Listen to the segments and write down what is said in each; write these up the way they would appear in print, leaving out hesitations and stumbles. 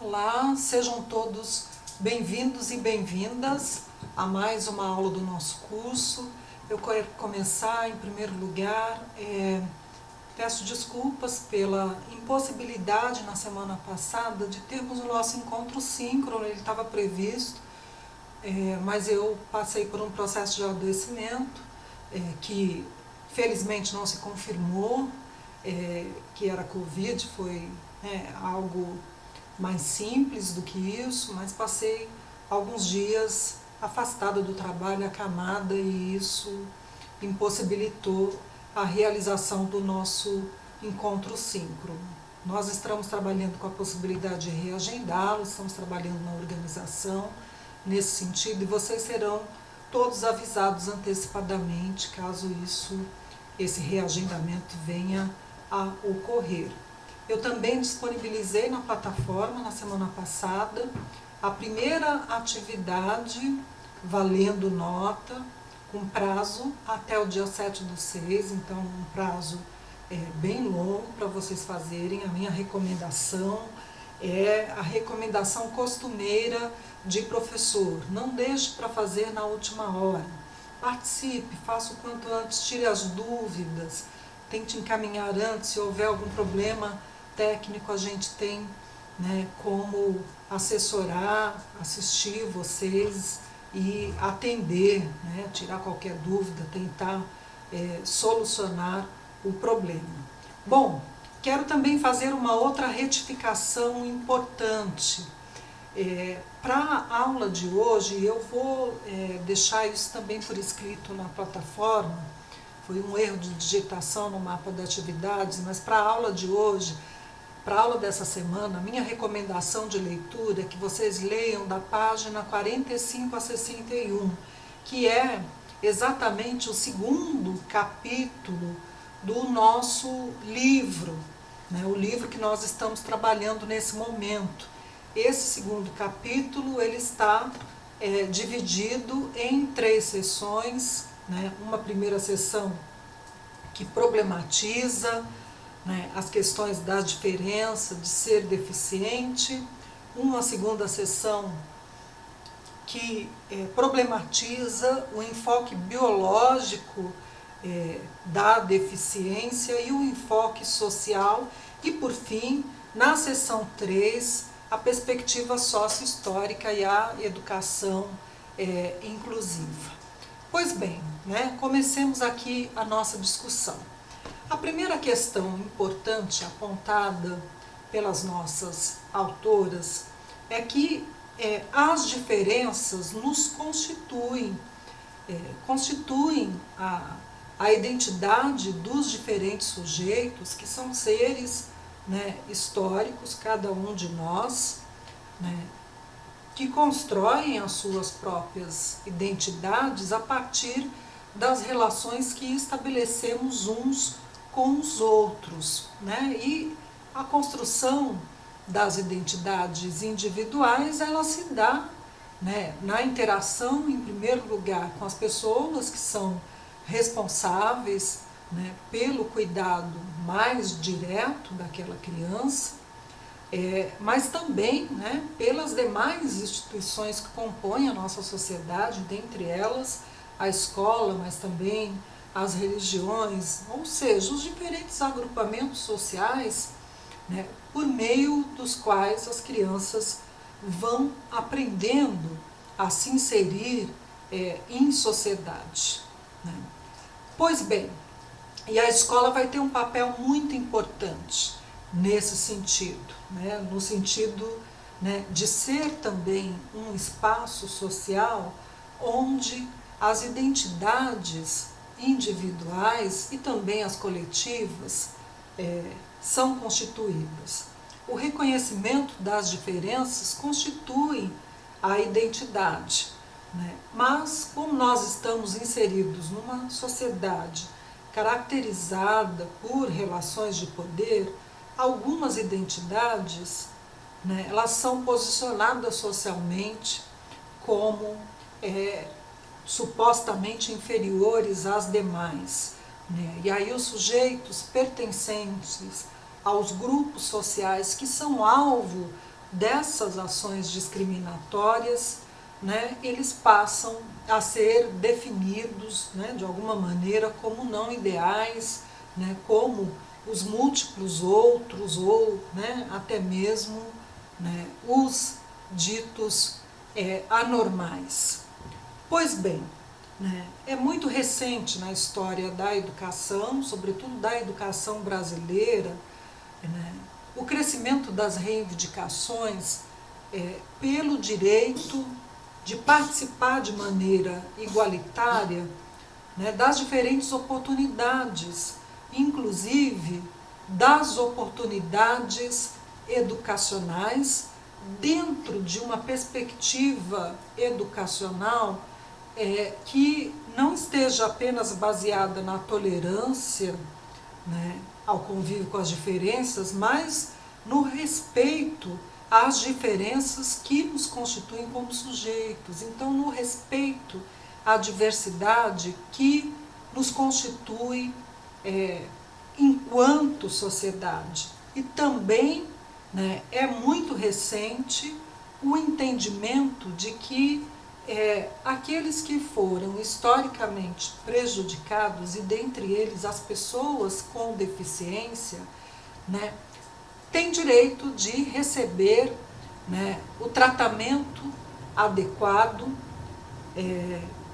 Olá, sejam todos bem-vindos e bem-vindas a mais uma aula do nosso curso. Eu quero começar, em primeiro lugar, peço desculpas pela impossibilidade na semana passada de termos o nosso encontro síncrono, ele estava previsto, mas eu passei por um processo de adoecimento que felizmente não se confirmou, que era Covid, foi algo mais simples do que isso, mas passei alguns dias afastada do trabalho, acamada, e isso impossibilitou a realização do nosso encontro síncrono. Nós estamos trabalhando com a possibilidade de reagendá-lo, estamos trabalhando na organização nesse sentido, e vocês serão todos avisados antecipadamente caso esse reagendamento venha a ocorrer. Eu também disponibilizei na plataforma, na semana passada, a primeira atividade valendo nota, com prazo até o dia 7/6, então um prazo bem longo para vocês fazerem. A minha recomendação é a recomendação costumeira de professor: não deixe para fazer na última hora, participe, faça o quanto antes, tire as dúvidas, tente encaminhar antes. Se houver algum problema técnico, a gente tem como assessorar, assistir vocês e atender, tirar qualquer dúvida, tentar solucionar o problema. Bom, quero também fazer uma outra retificação importante. Para a aula de hoje, eu vou deixar isso também por escrito na plataforma. Foi um erro de digitação no mapa de atividades, mas para a aula de hoje, para a aula dessa semana, a minha recomendação de leitura é que vocês leiam da página 45 a 61, que é exatamente o segundo capítulo do nosso livro, o livro que nós estamos trabalhando nesse momento. Esse segundo capítulo ele está dividido em 3 sessões, uma primeira sessão que problematiza as questões da diferença de ser deficiente, uma segunda sessão que problematiza o enfoque biológico da deficiência e o enfoque social, e por fim, na sessão 3, a perspectiva sócio-histórica e a educação inclusiva. Pois bem, comecemos aqui a nossa discussão. A primeira questão importante apontada pelas nossas autoras é que as diferenças nos constituem a identidade dos diferentes sujeitos, que são seres históricos, cada um de nós, que constroem as suas próprias identidades a partir das relações que estabelecemos uns com os outros, E a construção das identidades individuais, ela se dá na interação, em primeiro lugar, com as pessoas que são responsáveis pelo cuidado mais direto daquela criança, mas também pelas demais instituições que compõem a nossa sociedade, dentre elas a escola, mas também as religiões, ou seja, os diferentes agrupamentos sociais, por meio dos quais as crianças vão aprendendo a se inserir em sociedade. Pois bem, e a escola vai ter um papel muito importante nesse sentido, no sentido de ser também um espaço social onde as identidades individuais e também as coletivas são constituídas. O reconhecimento das diferenças constitui a identidade, mas como nós estamos inseridos numa sociedade caracterizada por relações de poder, algumas identidades elas são posicionadas socialmente como supostamente inferiores às demais. E aí os sujeitos pertencentes aos grupos sociais que são alvo dessas ações discriminatórias, né, eles passam a ser definidos, né, de alguma maneira como não ideais, né, como os múltiplos outros ou, né, até mesmo, né, os ditos anormais. Pois bem, né, é muito recente na história da educação, sobretudo da educação brasileira, né, o crescimento das reivindicações pelo direito de participar de maneira igualitária, né, das diferentes oportunidades, inclusive das oportunidades educacionais, dentro de uma perspectiva educacional que não esteja apenas baseada na tolerância, né, ao convívio com as diferenças, mas no respeito às diferenças que nos constituem como sujeitos. Então, no respeito à diversidade que nos constitui enquanto sociedade. E também, né, é muito recente o entendimento de que aqueles que foram historicamente prejudicados, e dentre eles as pessoas com deficiência, né, têm direito de receber, né, o tratamento adequado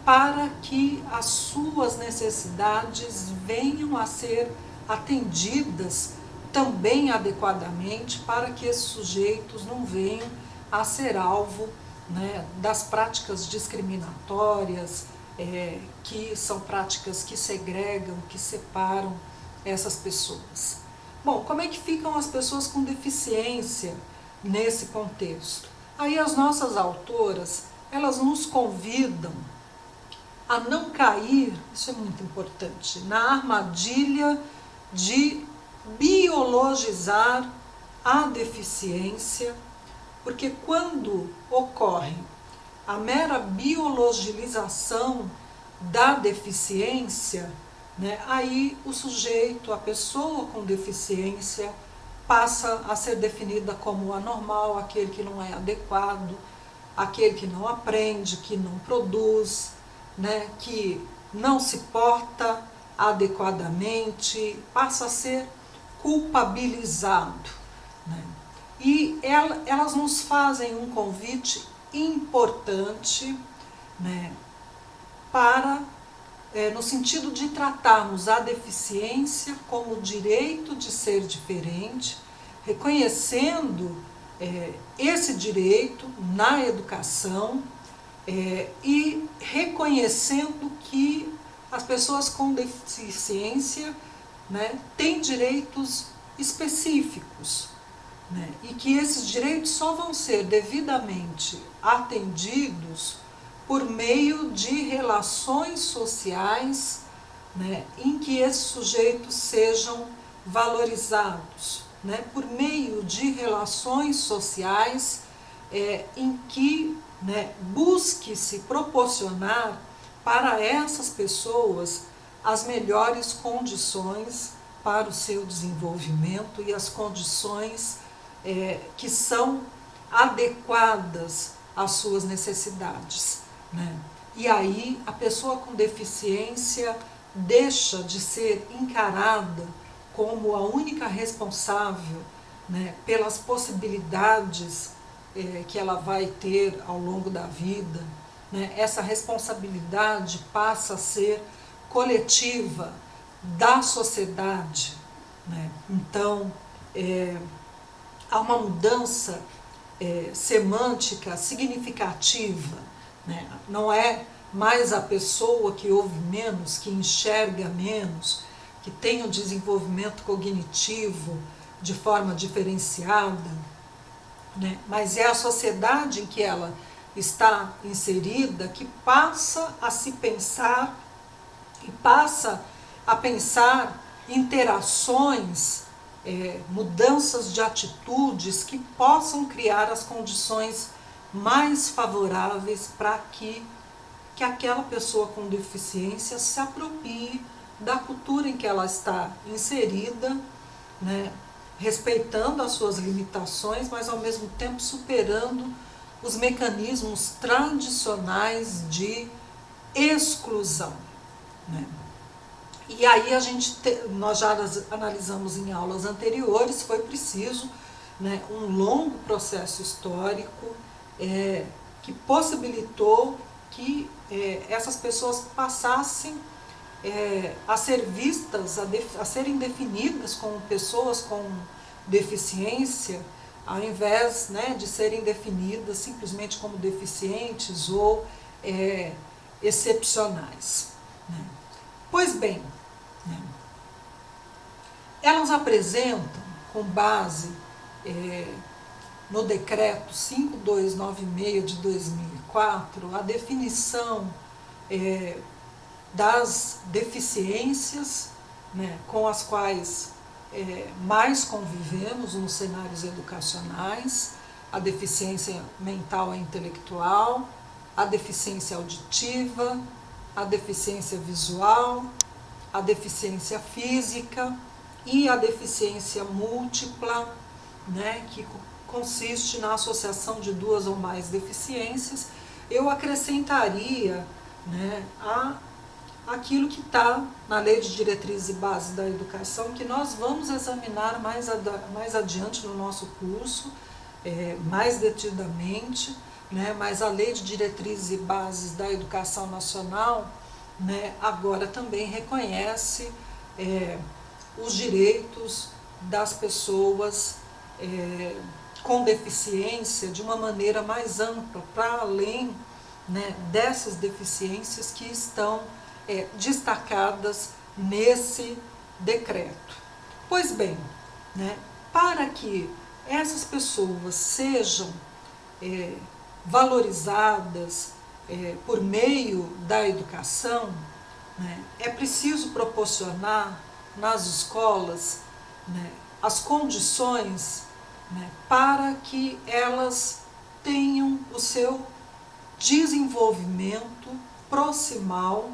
para que as suas necessidades venham a ser atendidas também adequadamente, para que esses sujeitos não venham a ser alvo, né, das práticas discriminatórias, que são práticas que segregam, que separam essas pessoas. Bom, como é que ficam as pessoas com deficiência nesse contexto? Aí as nossas autoras, elas nos convidam a não cair, isso é muito importante, na armadilha de biologizar a deficiência, porque quando ocorre a mera biologização da deficiência, né, aí o sujeito, a pessoa com deficiência, passa a ser definida como anormal, aquele que não é adequado, aquele que não aprende, que não produz, né, que não se porta adequadamente, passa a ser culpabilizado, né? E elas nos fazem um convite importante, né, para, no sentido de tratarmos a deficiência como direito de ser diferente, reconhecendo esse direito na educação e reconhecendo que as pessoas com deficiência, né, têm direitos específicos, né, e que esses direitos só vão ser devidamente atendidos por meio de relações sociais, né, em que esses sujeitos sejam valorizados, né, por meio de relações sociais em que, né, busque-se proporcionar para essas pessoas as melhores condições para o seu desenvolvimento e as condições que são adequadas às suas necessidades, né? E aí a pessoa com deficiência deixa de ser encarada como a única responsável, né, pelas possibilidades que ela vai ter ao longo da vida, né? Essa responsabilidade passa a ser coletiva da sociedade, né? Então, há uma mudança semântica significativa, né? Não é mais a pessoa que ouve menos, que enxerga menos, que tem o desenvolvimento cognitivo de forma diferenciada, né? Mas é a sociedade em que ela está inserida que passa a se pensar e passa a pensar interações, mudanças de atitudes que possam criar as condições mais favoráveis para que aquela pessoa com deficiência se aproprie da cultura em que ela está inserida, né, respeitando as suas limitações, mas ao mesmo tempo superando os mecanismos tradicionais de exclusão, né? E aí nós já analisamos em aulas anteriores, foi preciso, né, um longo processo histórico que possibilitou que essas pessoas passassem a ser vistas, a serem definidas como pessoas com deficiência, ao invés, né, de serem definidas simplesmente como deficientes ou excepcionais, né? Pois bem, né, elas apresentam, com base no decreto 5296 de 2004, a definição das deficiências, né, com as quais mais convivemos nos cenários educacionais: a deficiência mental e intelectual, a deficiência auditiva, a deficiência visual, a deficiência física e a deficiência múltipla, né, que consiste na associação de duas ou mais deficiências. Eu acrescentaria, né, aquilo que está na Lei de Diretrizes e Bases da Educação, que nós vamos examinar mais adiante no nosso curso, mais detidamente, né, mas a Lei de Diretrizes e Bases da Educação Nacional, né, agora também reconhece os direitos das pessoas com deficiência de uma maneira mais ampla, para além, né, dessas deficiências que estão destacadas nesse decreto. Pois bem, né, para que essas pessoas sejam valorizadas por meio da educação, né, é preciso proporcionar nas escolas, né, as condições, né, para que elas tenham o seu desenvolvimento proximal,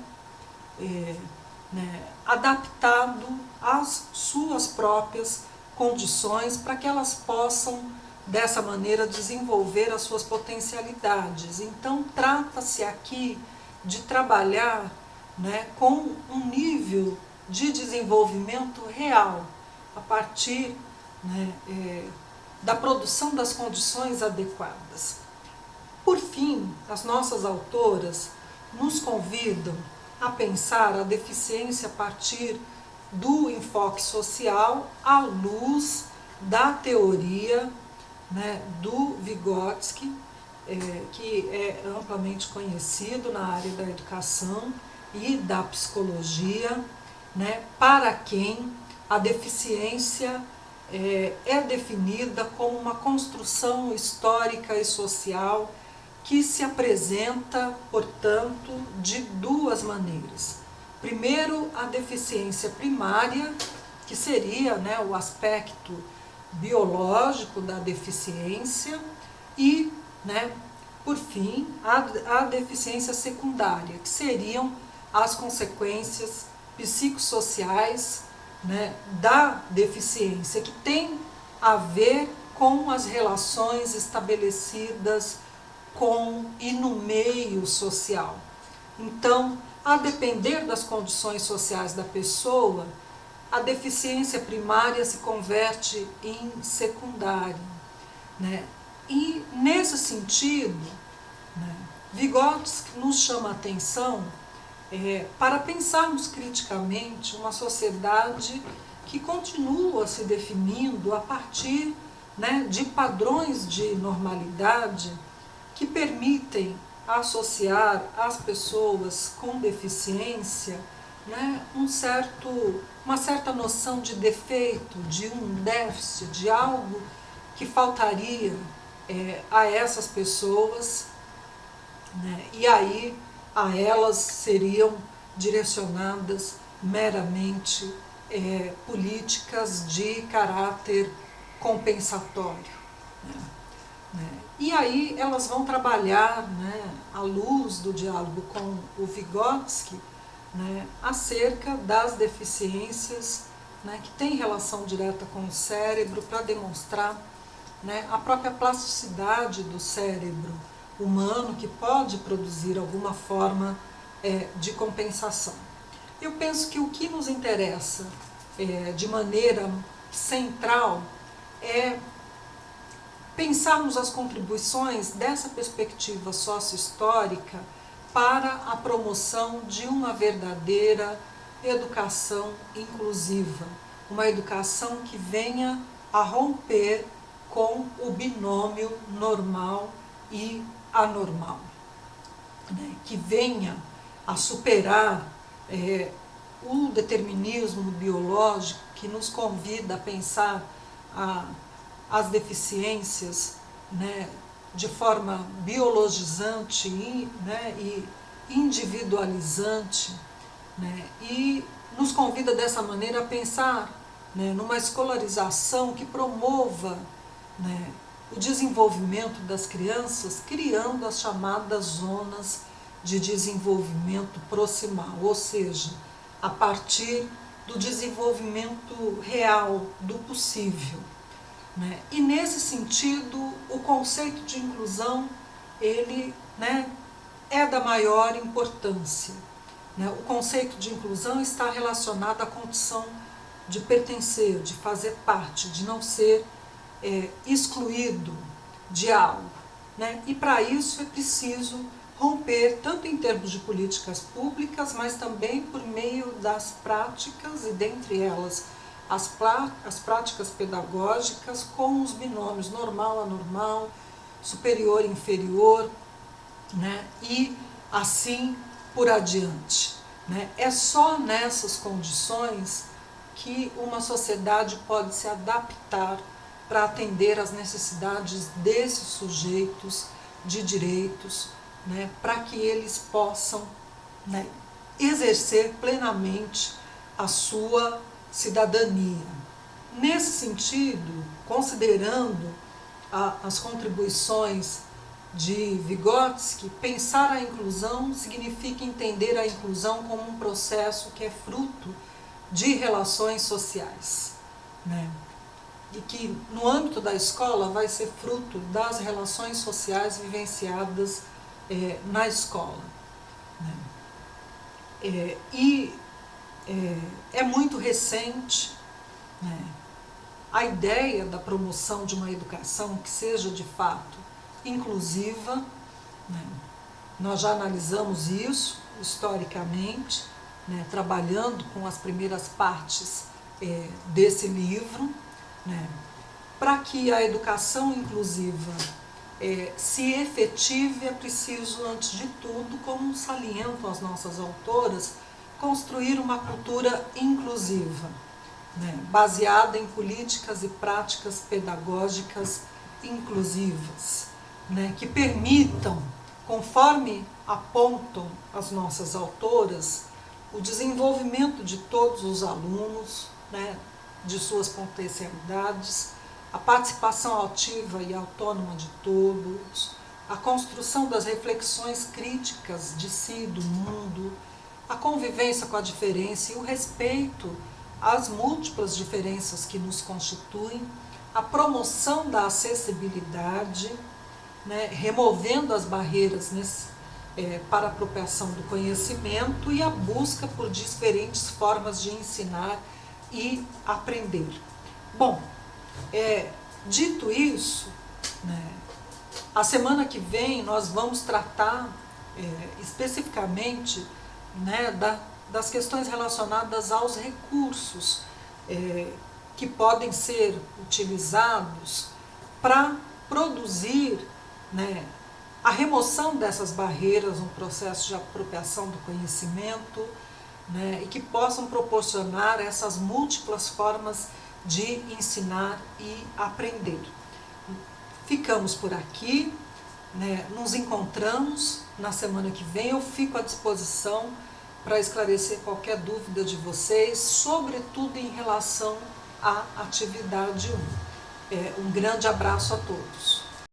né, adaptado às suas próprias condições, para que elas possam, dessa maneira, desenvolver as suas potencialidades. Então, trata-se aqui de trabalhar, né, com um nível de desenvolvimento real, a partir, né, da produção das condições adequadas. Por fim, as nossas autoras nos convidam a pensar a deficiência a partir do enfoque social, à luz da teoria, né, do Vygotsky, que é amplamente conhecido na área da educação e da psicologia, né, para quem a deficiência é definida como uma construção histórica e social que se apresenta, portanto, de duas maneiras. Primeiro, a deficiência primária, que seria, né, o aspecto biológico da deficiência, e, né, por fim, a deficiência secundária, que seriam as consequências psicossociais, né, da deficiência, que tem a ver com as relações estabelecidas com e no meio social. Então, a depender das condições sociais da pessoa, a deficiência primária se converte em secundária, né? E, nesse sentido, né, Vygotsky nos chama a atenção para pensarmos criticamente uma sociedade que continua se definindo a partir, né, de padrões de normalidade que permitem associar às pessoas com deficiência, né, uma certa noção de defeito, de um déficit, de algo que faltaria a essas pessoas, né, e aí a elas seriam direcionadas meramente políticas de caráter compensatório, né. E aí elas vão trabalhar, né, à luz do diálogo com o Vygotsky, né, acerca das deficiências né, que tem relação direta com o cérebro, para demonstrar, né, a própria plasticidade do cérebro humano, que pode produzir alguma forma de compensação. Eu penso que o que nos interessa de maneira central é pensarmos as contribuições dessa perspectiva sócio-histórica para a promoção de uma verdadeira educação inclusiva, uma educação que venha a romper com o binômio normal e anormal, né? Que venha a superar o determinismo biológico que nos convida a pensar as deficiências, né, de forma biologizante e individualizante, né, e nos convida dessa maneira a pensar, né, numa escolarização que promova, né, o desenvolvimento das crianças, criando as chamadas zonas de desenvolvimento proximal, ou seja, a partir do desenvolvimento real, do possível, né? E nesse sentido, o conceito de inclusão, ele, né, é da maior importância, né? O conceito de inclusão está relacionado à condição de pertencer, de fazer parte, de não ser excluído de algo, né? E para isso é preciso romper, tanto em termos de políticas públicas, mas também por meio das práticas, e dentre elas as práticas pedagógicas, com os binômios normal, anormal, superior, inferior, né? E assim por adiante, né? É só nessas condições que uma sociedade pode se adaptar para atender às necessidades desses sujeitos de direitos, né, para que eles possam, né, exercer plenamente a sua cidadania. Nesse sentido, considerando as contribuições de Vygotsky, pensar a inclusão significa entender a inclusão como um processo que é fruto de relações sociais, né? E que no âmbito da escola vai ser fruto das relações sociais vivenciadas na escola, né? É muito recente, né, a ideia da promoção de uma educação que seja de fato inclusiva, né? Nós já analisamos isso historicamente, né, trabalhando com as primeiras partes desse livro, né? Para que a educação inclusiva se efetive, é preciso, antes de tudo, como salientam as nossas autoras, construir uma cultura inclusiva, né, baseada em políticas e práticas pedagógicas inclusivas, né, que permitam, conforme apontam as nossas autoras, o desenvolvimento de todos os alunos, né, de suas potencialidades, a participação ativa e autônoma de todos, a construção das reflexões críticas de si, do mundo, a convivência com a diferença e o respeito às múltiplas diferenças que nos constituem, a promoção da acessibilidade, né, removendo as barreiras para a apropriação do conhecimento e a busca por diferentes formas de ensinar e aprender. Bom, dito isso, né, a semana que vem nós vamos tratar especificamente, né, das questões relacionadas aos recursos que podem ser utilizados para produzir, né, a remoção dessas barreiras, um processo de apropriação do conhecimento, né, e que possam proporcionar essas múltiplas formas de ensinar e aprender. Ficamos por aqui, né, nos encontramos na semana que vem. Eu fico à disposição para esclarecer qualquer dúvida de vocês, sobretudo em relação à atividade 1. Um grande abraço a todos.